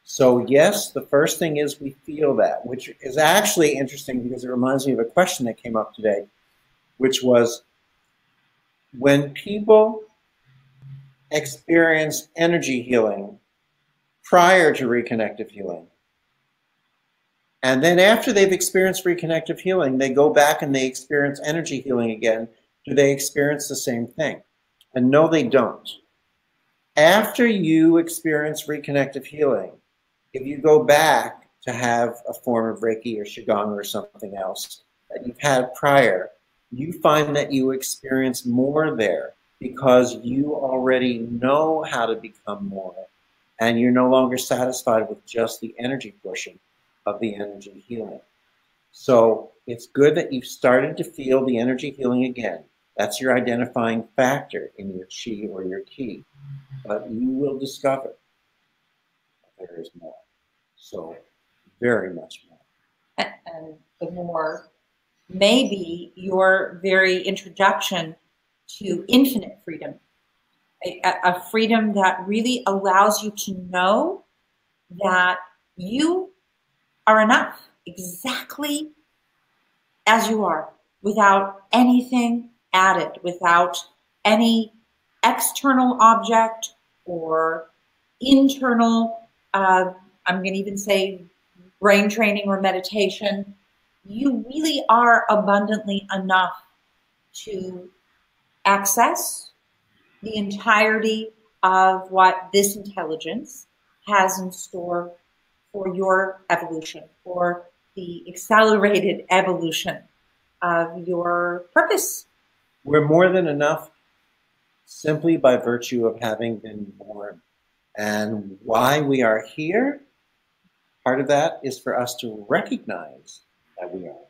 So yes, the first thing is we feel that, which is actually interesting because it reminds me of a question that came up today, which was, when people experience energy healing prior to reconnective healing, and then after they've experienced reconnective healing, they go back and they experience energy healing again, do they experience the same thing? And no, they don't. After you experience reconnective healing, if you go back to have a form of Reiki or Qigong or something else that you've had prior, you find that you experience more there because you already know how to become more, and you're no longer satisfied with just the energy portion of the energy healing. So it's good that you've started to feel the energy healing again. That's your identifying factor in your chi or your ki. But you will discover that there is more. So very much more. And the more, maybe your very introduction to infinite freedom, a freedom that really allows you to know that you are enough exactly as you are, without anything added, without any external object or internal, I'm going to even say brain training or meditation. You really are abundantly enough to access the entirety of what this intelligence has in store for your evolution, for the accelerated evolution of your purpose. We're more than enough simply by virtue of having been born. And why we are here, part of that is for us to recognize that we are.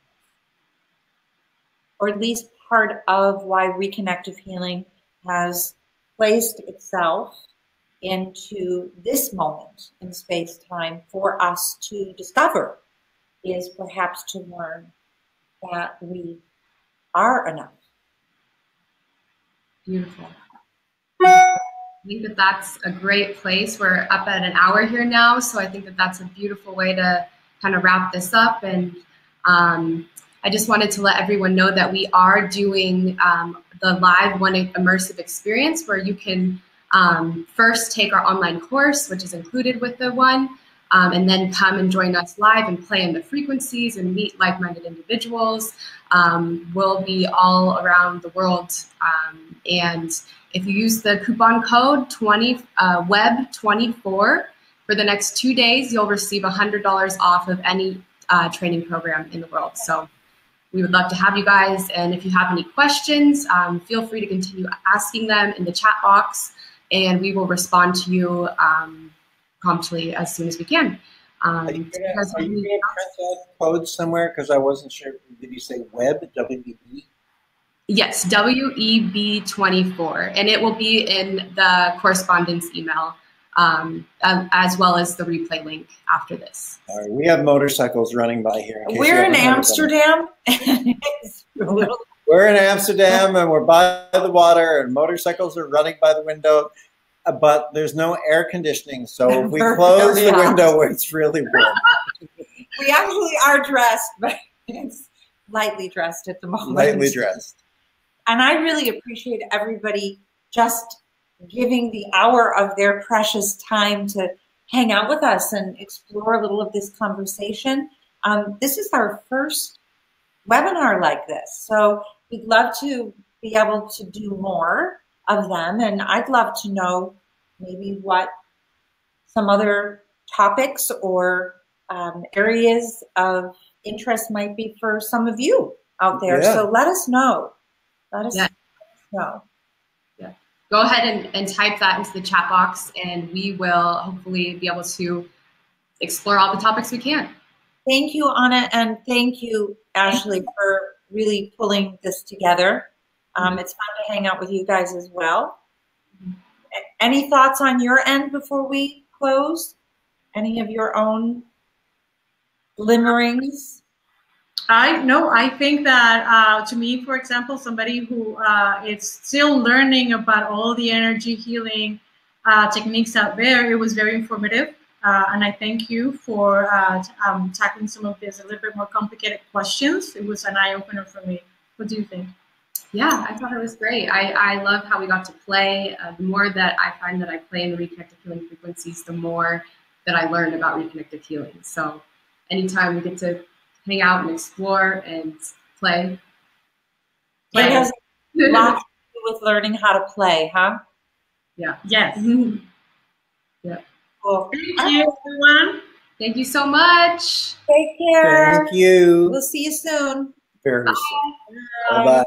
Or at least part of why reconnective healing has placed itself into this moment in space-time for us to discover, is perhaps to learn that we are enough. Beautiful. think that that's a great place. We're up at an hour here now, so I think that that's a beautiful way to kind of wrap this up. And I just wanted to let everyone know that we are doing the live One Immersive experience, where you can first take our online course, which is included with the one, and then come and join us live and play in the frequencies and meet like-minded individuals. We'll be all around the world, and if you use the coupon code WEB24 for the next 2 days, you'll receive $100 off of any training program in the world. So we would love to have you guys, and if you have any questions, feel free to continue asking them in the chat box, and we will respond to you promptly as soon as we can. Are you going to print out codes somewhere? Because I wasn't sure. Did you say web, W-E-B? Yes, WEB24, and it will be in the correspondence email, as well as the replay link after this. All right, we have motorcycles running by here. We're in Amsterdam. We're in Amsterdam, and we're by the water, and motorcycles are running by the window, but there's no air conditioning, so if we close the window, it's really warm. We actually are dressed, but it's lightly dressed at the moment. Lightly dressed. And I really appreciate everybody just giving the hour of their precious time to hang out with us and explore a little of this conversation. This is our first webinar like this, so we'd love to be able to do more of them, and I'd love to know maybe what some other topics or areas of interest might be for some of you out there. Yeah. So let us know. Let us know. Yeah. Go ahead and type that into the chat box, and we will hopefully be able to explore all the topics we can. Thank you, Anna, and thank you, Ashley, for really pulling this together. It's fun to hang out with you guys as well. Any thoughts on your end before we close? Any of your own glimmerings? I think that to me, for example, somebody who is still learning about all the energy healing techniques out there, it was very informative. And I thank you for tackling some of these a little bit more complicated questions. It was an eye-opener for me. What do you think? Yeah, I thought it was great. I love how we got to play. The more that I find that I play in the reconnective healing frequencies, the more that I learned about reconnective healing. So anytime we get to hang out and explore and play. It has a lot to do with learning how to play, huh? Yeah. Yes. Yeah. Cool. Thank you, everyone. Thank you so much. Take care. Thank you. We'll see you soon. Very soon. Bye-bye.